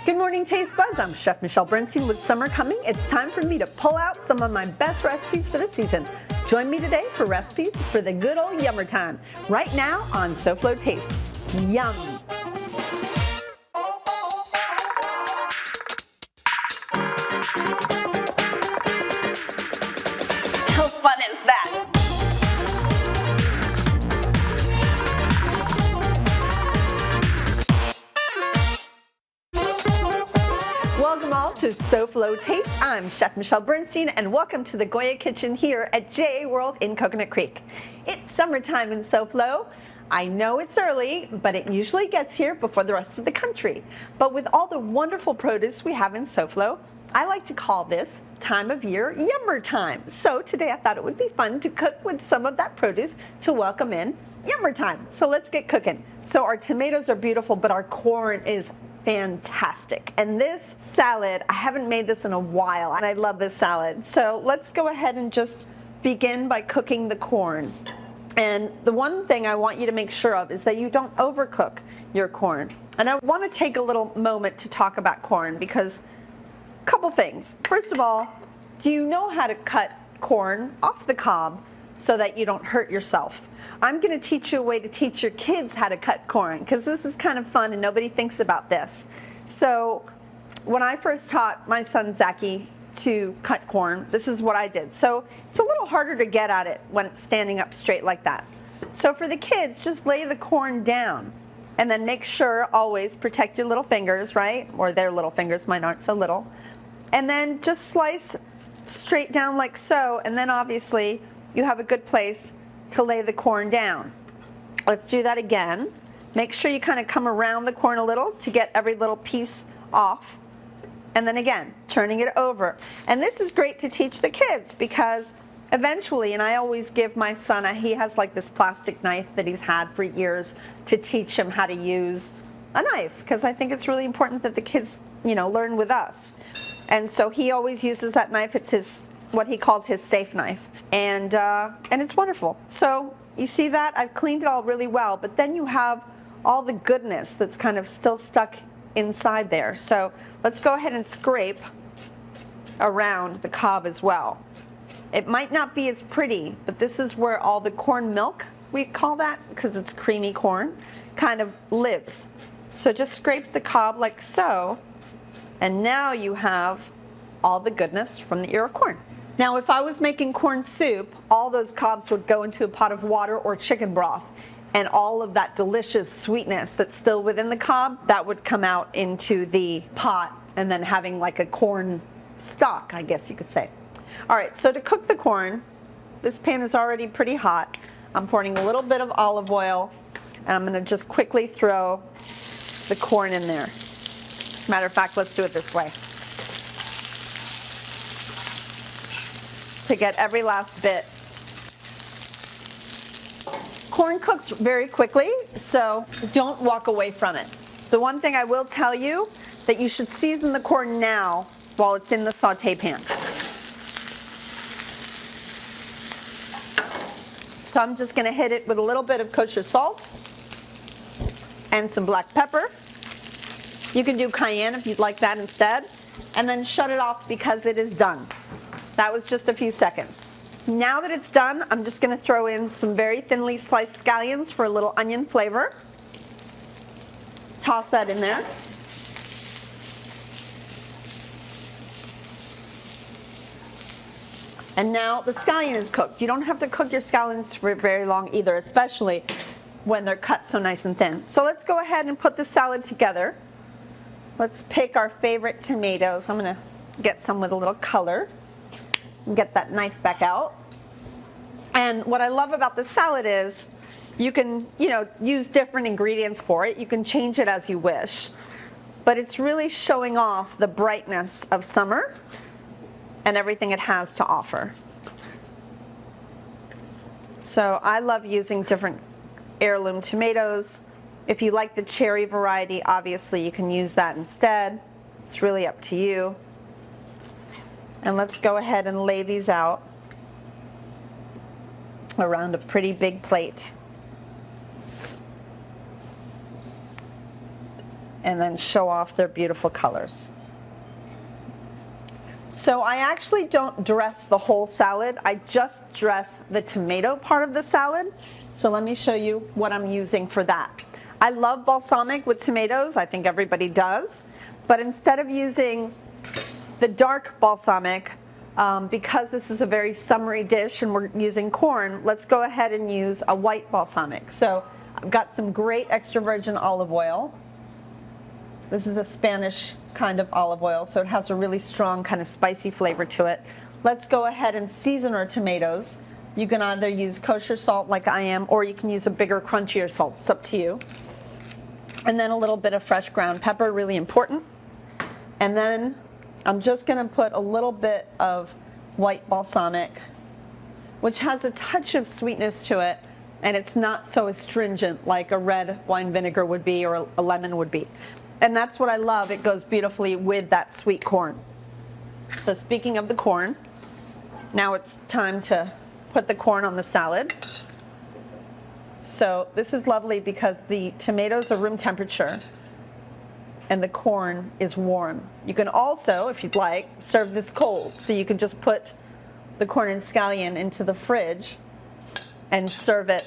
Good morning, Taste Buds. I'm Chef Michelle Bernstein. With summer coming, it's time for me to pull out some of my best recipes for the season. Join me today for recipes for the good old yummer-time, right now on SoFlo Taste. Yum! How fun is that? Welcome all to SoFlo Taste. I'm Chef Michelle Bernstein, and welcome to the Goya Kitchen here at JA World in Coconut Creek. It's summertime in SoFlo. I know it's early, but it usually gets here before the rest of the country. But with all the wonderful produce we have in SoFlo, I like to call this time of year yummer time. So today I thought it would be fun to cook with some of that produce to welcome in yummer time. So let's get cooking. So our tomatoes are beautiful, but our corn is fantastic. And this salad, I haven't made this in a while, and I love this salad. So let's go ahead and just begin by cooking the corn. And the one thing I want you to make sure of is that you don't overcook your corn. And I want to take a little moment to talk about corn because a couple things. First of all, do you know how to cut corn off the cob so that you don't hurt yourself? I'm going to teach you a way to teach your kids how to cut corn because this is kind of fun and nobody thinks about this. So when I first taught my son Zachy to cut corn, this is what I did. So it's a little harder to get at it when it's standing up straight like that. So for the kids, just lay the corn down and then make sure always protect your little fingers, right? Or their little fingers, mine aren't so little. And then just slice straight down like so, and then obviously you have a good place to lay the corn down. Let's do that again. Make sure you kind of come around the corn a little to get every little piece off. And then again, turning it over. And this is great to teach the kids because eventually, and I always give my son, he has like this plastic knife that he's had for years to teach him how to use a knife because I think it's really important that the kids, learn with us. And so he always uses that knife. It's what he calls his safe knife, and it's wonderful. So you see that I've cleaned it all really well, but then you have all the goodness that's kind of still stuck inside there. So let's go ahead and scrape around the cob as well. It might not be as pretty, but this is where all the corn milk, we call that because it's creamy corn, kind of lives. So just scrape the cob like so, and now you have all the goodness from the ear of corn. Now, if I was making corn soup, all those cobs would go into a pot of water or chicken broth, and all of that delicious sweetness that's still within the cob, that would come out into the pot, and then having like a corn stock, I guess you could say. All right, so to cook the corn, this pan is already pretty hot. I'm pouring a little bit of olive oil, and I'm gonna just quickly throw the corn in there. Matter of fact, let's do it this way, to get every last bit. Corn cooks very quickly, so don't walk away from it. The one thing I will tell you, that you should season the corn now while it's in the saute pan. So I'm just gonna hit it with a little bit of kosher salt and some black pepper. You can do cayenne if you'd like that instead, and then shut it off because it is done. That was just a few seconds. Now that it's done, I'm just going to throw in some very thinly sliced scallions for a little onion flavor. Toss that in there. And now the scallion is cooked. You don't have to cook your scallions for very long either, especially when they're cut so nice and thin. So let's go ahead and put the salad together. Let's pick our favorite tomatoes. I'm going to get some with a little color. Get that knife back out. And what I love about this salad is you can, use different ingredients for it. You can change it as you wish. But it's really showing off the brightness of summer and everything it has to offer. So I love using different heirloom tomatoes. If you like the cherry variety, obviously you can use that instead. It's really up to you. And let's go ahead and lay these out around a pretty big plate. and then show off their beautiful colors. So I actually don't dress the whole salad, I just dress the tomato part of the salad. So let me show you what I'm using for that. I love balsamic with tomatoes, I think everybody does, but instead of using the dark balsamic, because this is a very summery dish and we're using corn, let's go ahead and use a white balsamic. So I've got some great extra virgin olive oil. This is a Spanish kind of olive oil, so it has a really strong kind of spicy flavor to it. Let's go ahead and season our tomatoes. You can either use kosher salt like I am, or you can use a bigger, crunchier salt. It's up to you. And then a little bit of fresh ground pepper, really important. And then I'm just going to put a little bit of white balsamic, which has a touch of sweetness to it, and it's not so astringent like a red wine vinegar would be or a lemon would be. And that's what I love. It goes beautifully with that sweet corn. So speaking of the corn, now it's time to put the corn on the salad. So this is lovely because the tomatoes are room temperature and the corn is warm. You can also, if you'd like, serve this cold. So you can just put the corn and scallion into the fridge and serve it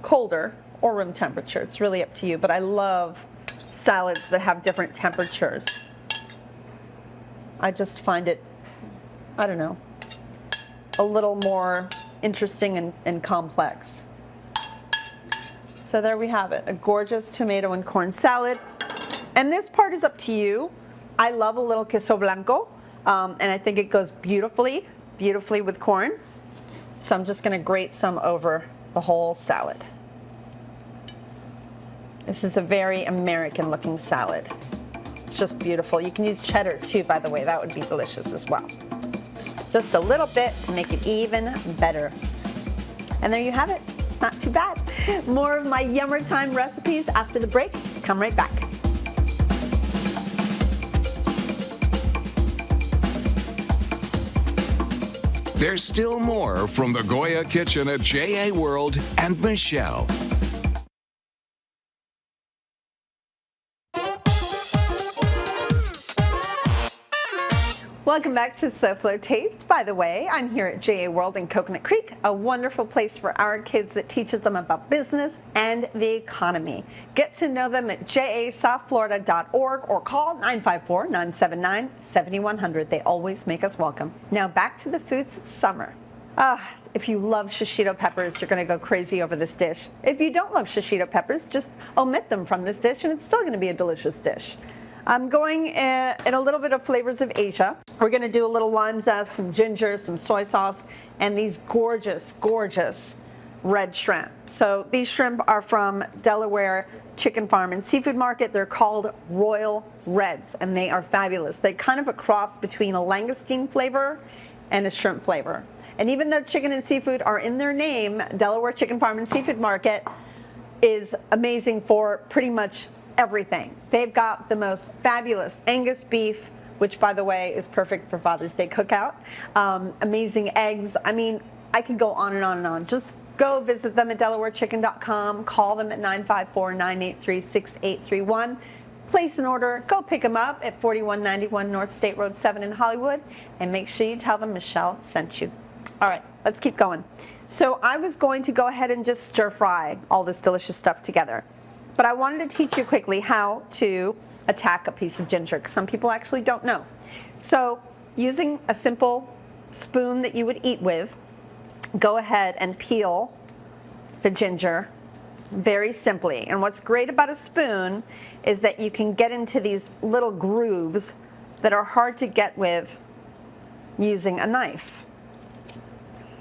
colder or room temperature. It's really up to you, but I love salads that have different temperatures. I just find it, I don't know, a little more interesting and complex. So there we have it, a gorgeous tomato and corn salad. And this part is up to you. I love a little queso blanco, and I think it goes beautifully with corn. So I'm just gonna grate some over the whole salad. This is a very American looking salad. It's just beautiful. You can use cheddar too, by the way. That would be delicious as well. Just a little bit to make it even better. And there you have it. Not too bad. More of my Yum-mertime recipes after the break. Come right back. There's still more from the Goya Kitchen at J.A. World and Michelle. Welcome back to SoFlo Taste. By the way, I'm here at J.A. World in Coconut Creek, a wonderful place for our kids that teaches them about business and the economy. Get to know them at jasouthflorida.org or call 954-979-7100. They always make us welcome. Now back to the foods of summer. If you love shishito peppers, you're going to go crazy over this dish. If you don't love shishito peppers, just omit them from this dish and it's still going to be a delicious dish. I'm going in a little bit of flavors of Asia. We're going to do a little lime zest, some ginger, some soy sauce, and these gorgeous, gorgeous red shrimp. So these shrimp are from Delaware Chicken Farm and Seafood Market. They're called Royal Reds, and they are fabulous. They're kind of a cross between a langoustine flavor and a shrimp flavor. And even though chicken and seafood are in their name, Delaware Chicken Farm and Seafood Market is amazing for pretty much everything. They've got the most fabulous Angus beef, which by the way is perfect for Father's Day cookout. Amazing eggs. I mean, I could go on and on and on. Just go visit them at delawarechicken.com. Call them at 954-983-6831. Place an order. Go pick them up at 4191 North State Road 7 in Hollywood. And make sure you tell them Michelle sent you. All right, let's keep going. So I was going to go ahead and just stir fry all this delicious stuff together. But I wanted to teach you quickly how to attack a piece of ginger, because some people actually don't know. So using a simple spoon that you would eat with, go ahead and peel the ginger very simply. And what's great about a spoon is that you can get into these little grooves that are hard to get with using a knife.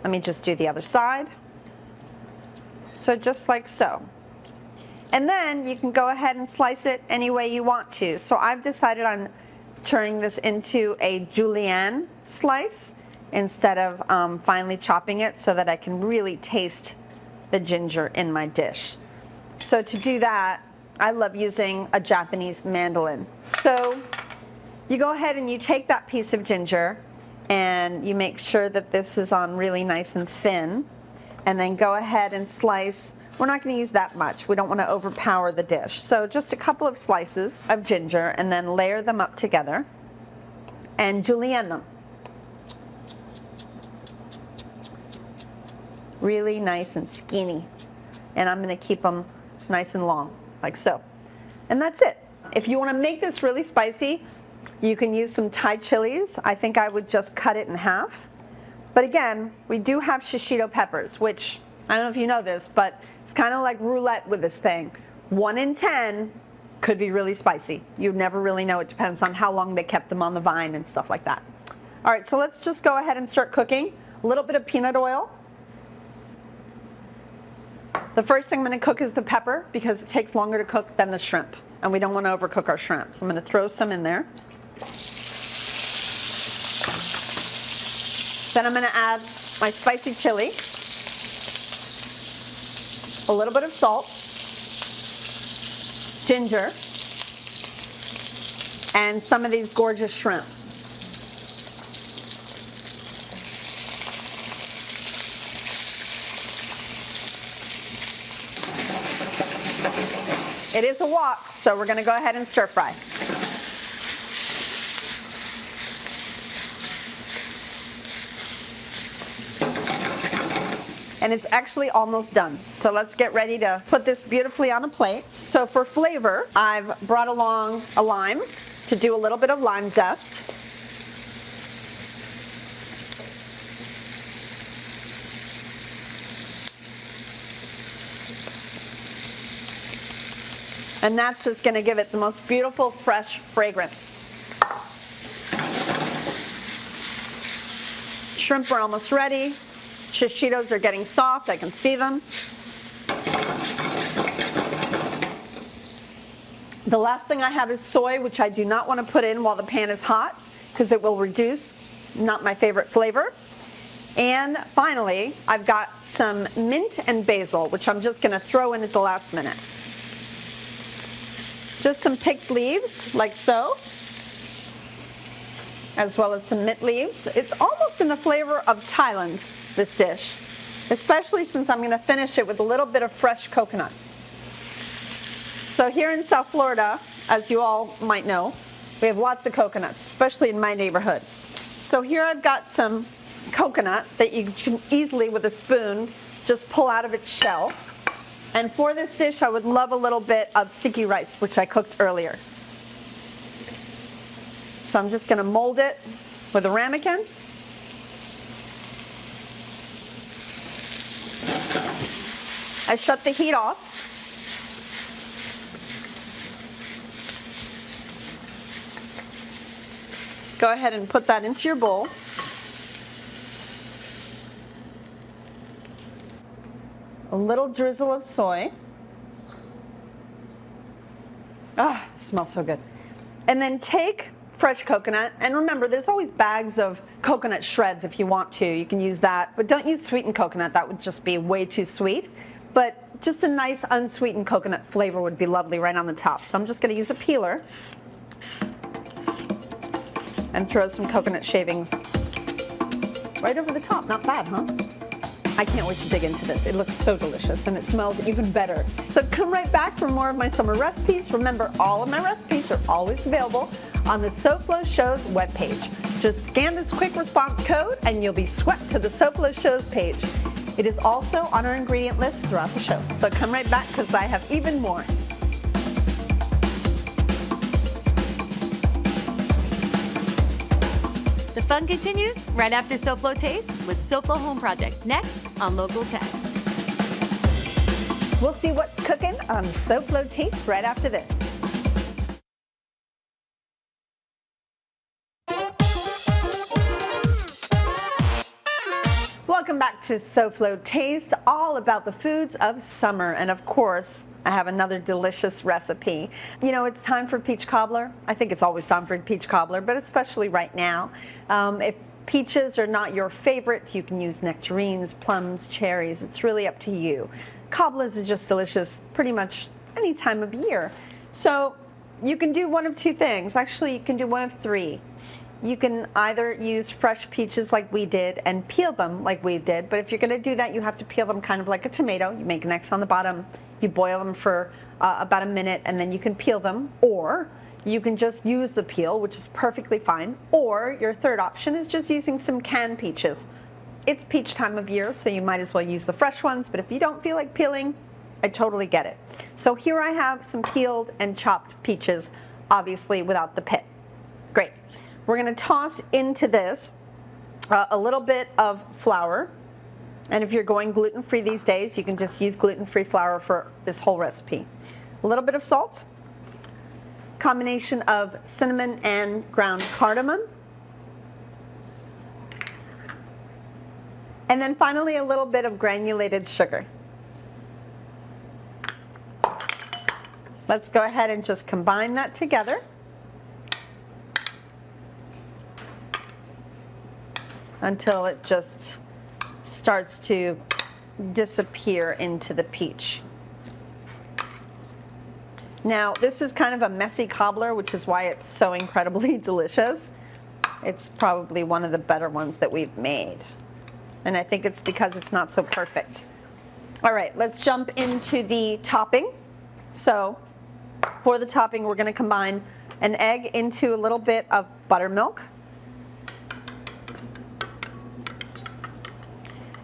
Let me just do the other side. So just like so. And then you can go ahead and slice it any way you want to. So I've decided on turning this into a julienne slice instead of finely chopping it, so that I can really taste the ginger in my dish. So to do that, I love using a Japanese mandolin. So you go ahead and you take that piece of ginger and you make sure that this is on really nice and thin, and then go ahead and slice We're not going to use that much. We don't want to overpower the dish. So just a couple of slices of ginger and then layer them up together and julienne them. Really nice and skinny. And I'm going to keep them nice and long, like so. And that's it. If you want to make this really spicy, you can use some Thai chilies. I think I would just cut it in half. But again, we do have shishito peppers, which I don't know if you know this, but it's kind of like roulette with this thing. 1 in 10 could be really spicy. You never really know. It depends on how long they kept them on the vine and stuff like that. All right, so let's just go ahead and start cooking. A little bit of peanut oil. The first thing I'm going to cook is the pepper because it takes longer to cook than the shrimp. And we don't want to overcook our shrimp. So I'm going to throw some in there. Then I'm going to add my spicy chili, a little bit of salt, ginger, and some of these gorgeous shrimp. It is a wok, so we're going to go ahead and stir fry. And it's actually almost done. So let's get ready to put this beautifully on a plate. So for flavor, I've brought along a lime to do a little bit of lime zest. And that's just going to give it the most beautiful, fresh fragrance. Shrimp are almost ready. Shishitos are getting soft. I can see them. The last thing I have is soy, which I do not want to put in while the pan is hot because it will reduce, not my favorite flavor. And finally, I've got some mint and basil, which I'm just going to throw in at the last minute. Just some picked leaves, like so, as well as some mint leaves. It's almost in the flavor of Thailand, this dish, especially since I'm going to finish it with a little bit of fresh coconut. So here in South Florida, as you all might know, we have lots of coconuts, especially in my neighborhood. So here I've got some coconut that you can easily, with a spoon, just pull out of its shell. And for this dish, I would love a little bit of sticky rice, which I cooked earlier. So I'm just going to mold it with a ramekin. I shut the heat off. Go ahead and put that into your bowl. A little drizzle of soy. Ah, it smells so good. And then take fresh coconut, and remember, there's always bags of coconut shreds if you want to. You can use that, but don't use sweetened coconut. That would just be way too sweet. But just a nice unsweetened coconut flavor would be lovely right on the top. So I'm just going to use a peeler and throw some coconut shavings right over the top. Not bad, huh? I can't wait to dig into this. It looks so delicious and it smells even better. So come right back for more of my summer recipes. Remember, all of my recipes are always available on the SoFlo Shows webpage. Just scan this quick response code and you'll be swept to the SoFlo Shows page. It is also on our ingredient list throughout the show. So come right back because I have even more. The fun continues right after SoFlo Taste with SoFlo Home Project, next on Local 10. We'll see what's cooking on SoFlo Taste right after this. Welcome back to SoFlo Taste, all about the foods of summer. And of course, I have another delicious recipe. You know, it's time for peach cobbler. I think it's always time for peach cobbler, but especially right now. If peaches are not your favorite, you can use nectarines, plums, cherries. It's really up to you. Cobblers are just delicious pretty much any time of year. So you can do one of two things. Actually, you can do one of three. you can either use fresh peaches like we did and peel them like we did, but if you're going to do that, you have to peel them kind of like a tomato. You make an X on the bottom, you boil them for about a minute, and then you can peel them, or you can just use the peel, which is perfectly fine, or your third option is just using some canned peaches. It's peach time of year, so you might as well use the fresh ones, but if you don't feel like peeling, I totally get it. So here I have some peeled and chopped peaches, obviously without the pit. Great. We're going to toss into this a little bit of flour, and if you're going gluten-free these days, you can just use gluten-free flour for this whole recipe. A little bit of salt, combination of cinnamon and ground cardamom, and then finally a little bit of granulated sugar. Let's go ahead and just combine that together. Until it just starts to disappear into the peach. Now, this is kind of a messy cobbler, which is why it's so incredibly delicious. It's probably one of the better ones that we've made. And I think it's because it's not so perfect. All right, let's jump into the topping. So, for the topping, we're going to combine an egg into a little bit of buttermilk.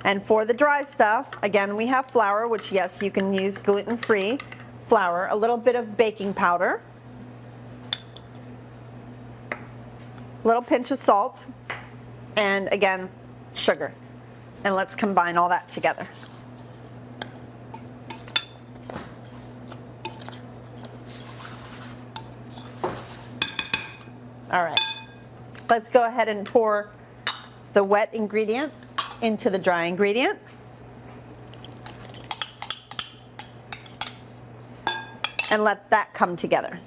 And for the dry stuff, again, we have flour, which, yes, you can use gluten-free flour, a little bit of baking powder, a little pinch of salt, and again, sugar. And let's combine all that together. All right, let's go ahead and pour the wet ingredient into the dry ingredient. And let that come together.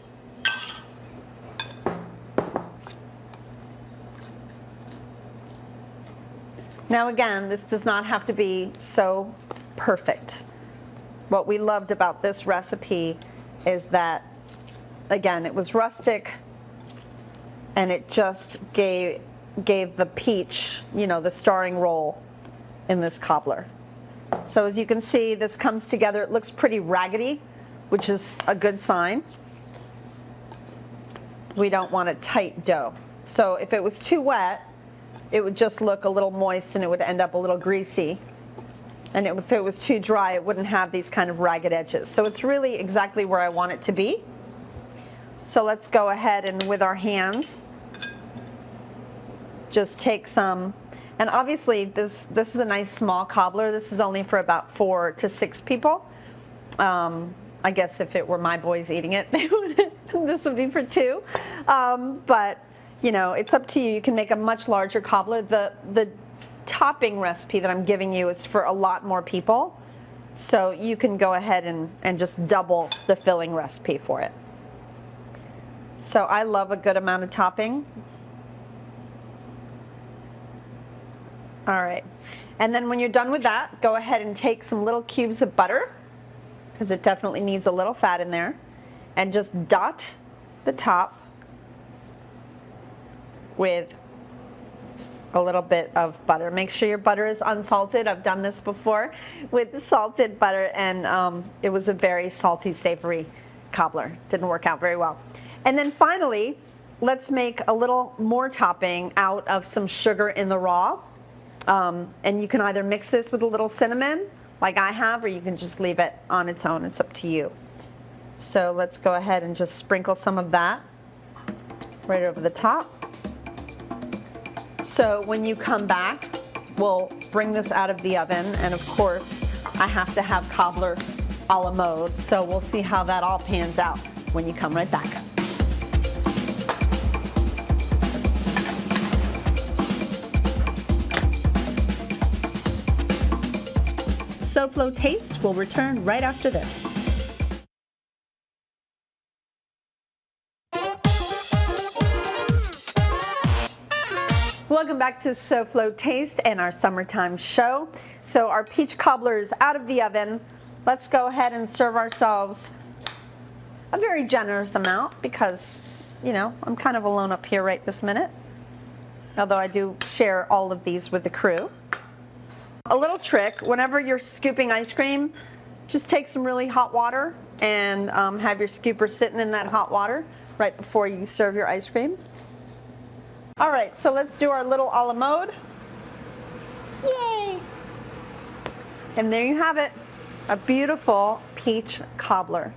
Now again, this does not have to be so perfect. What we loved about this recipe is that, again, it was rustic and it just gave the peach, you know, the starring role in this cobbler. So as you can see, this comes together. It looks pretty raggedy, which is a good sign. We don't want a tight dough. So if it was too wet, it would just look a little moist and it would end up a little greasy. And if it was too dry, it wouldn't have these kind of ragged edges. So it's really exactly where I want it to be. So let's go ahead and with our hands, just take some. And obviously this is a nice small cobbler. This is only for about 4 to 6 people. I guess if it were my boys eating it, this would be for 2. But you know, it's up to you. You can make a much larger cobbler. The topping recipe that I'm giving you is for a lot more people. So you can go ahead and just double the filling recipe for it. So I love a good amount of topping. All right, and then when you're done with that, go ahead and take some little cubes of butter, because it definitely needs a little fat in there, and just dot the top with a little bit of butter. Make sure your butter is unsalted. I've done this before with salted butter, and it was a very salty, savory cobbler. Didn't work out very well. And then finally, let's make a little more topping out of some sugar in the raw. And you can either mix this with a little cinnamon, like I have, or you can just leave it on its own. It's up to you. So let's go ahead and just sprinkle some of that right over the top. So when you come back, we'll bring this out of the oven, and of course, I have to have cobbler a la mode, so we'll see how that all pans out when you come right back. SoFlo Taste will return right after this. Welcome back to SoFlo Taste and our summertime show. So our peach cobbler is out of the oven. Let's go ahead and serve ourselves a very generous amount because, you know, I'm kind of alone up here right this minute. although I do share all of these with the crew. A little trick, whenever you're scooping ice cream, just take some really hot water and have your scooper sitting in that hot water right before you serve your ice cream. All right, so let's do our little a la mode. Yay! And there you have it, a beautiful peach cobbler.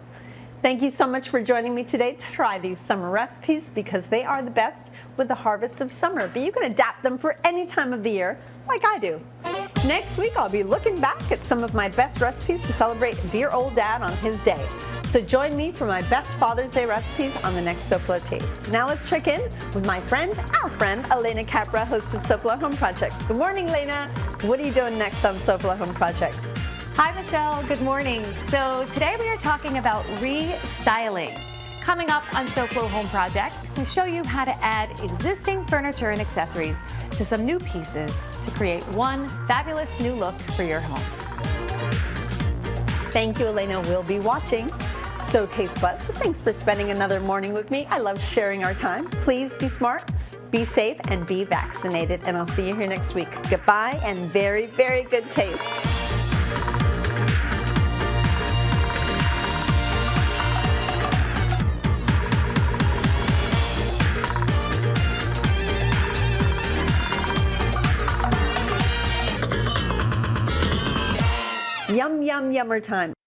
Thank you so much for joining me today to try these summer recipes because they are the best with the harvest of summer, but you can adapt them for any time of the year like I do. Next week, I'll be looking back at some of my best recipes to celebrate dear old Dad on his day. So join me for my best Father's Day recipes on the next SoFlo Taste. Now let's check in with my friend, our friend, Elena Capra, host of SoFlo Home Project. Good morning, Elena. What are you doing next on SoFlo Home Project? Hi, Michelle. Good morning. So today we are talking about restyling. Coming up on SoFlo Home Project, we show you how to add existing furniture and accessories to some new pieces to create one fabulous new look for your home. Thank you, Elena. We'll be watching. So taste buds, thanks for spending another morning with me. I love sharing our time. Please be smart, be safe, and be vaccinated. And I'll see you here next week. Goodbye and very, very good taste. Yum, yum, yummer time.